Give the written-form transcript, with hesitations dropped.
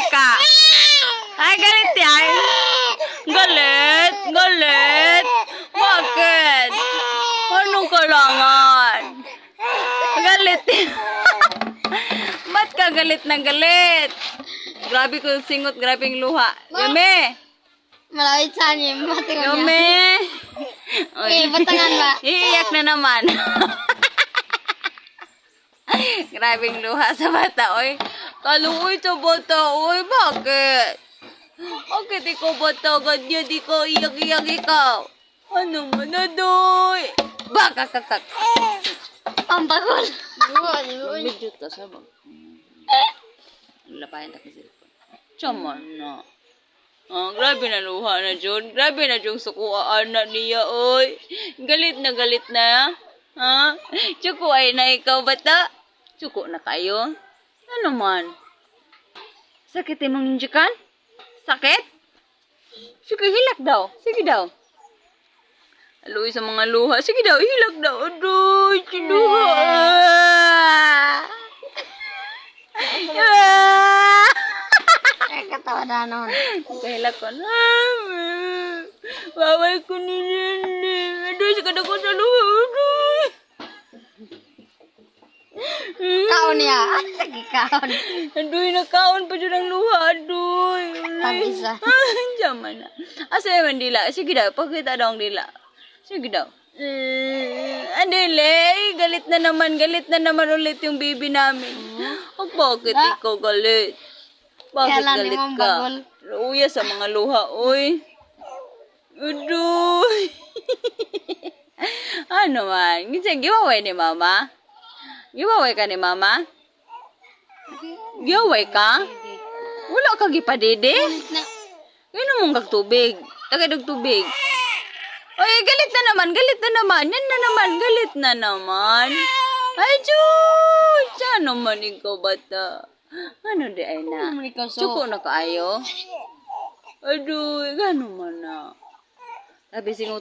ka. Ay, galit yan. Galit. Galit. Bakit? Anong kailangan? Galit yan. Ba't ka galit na galit? Grabe ko yung singot, grabe yung luha. Yume! Malawit sa anim. Mati ko niya. Yume! Batangan ba? Iiyak na naman. Grabe yung luha sa bata, oy. Kaluoy sa bata, oy. Bakit? Bakit ikaw bata? Ganyan, di ko iyak-iyak ikaw. Ano mo na, doy? Bakakakak. Ang bagol. Medyo ta sa bag. Lapayan ta kasi. Chaman na. Grabe na luha na Jun. Grabe na Jun sukuaan na niya, oy. Galit na. Ha? Tsuko ay na ikaw bata. Tsuko na kayo. Ano man? Sakit mong ninjikan? Sakit? Sige, hilak daw. Sige daw. Aluy sa mga luha. Sige daw, hilak daw. Aduh, luha. Katawa na noon. Kahilak ko na. Bawal ko ni Nene. Aduh, sakit ako sa luha. Aduh. Kaon niya. Lagi kaon. Aduh, nakaon pa dyan ang luha. Aduh. Tag-isa. Jaman na. Asa naman dila? Sige daw, pakita daw ang dila. Sige daw. Andile, galit na naman ulit yung baby namin. Oh, bakit ikaw galit? Bakit Kailan galit mong ka? bagol? Uya sa mga luha, uy. Udoy. Ano man? Giveaway ni mama? Giveaway ka ni mama? Giveaway ka? Wala ka gipadede? Gano mong kagtubig? Tagadog tubig. Oy, galit na naman. Yan na naman, galit na naman. Ay, Diyos! Ano man ikaw, bata? Ano di ay na? Tsuko na kaayo? Aduh, gano man na? Sabi singot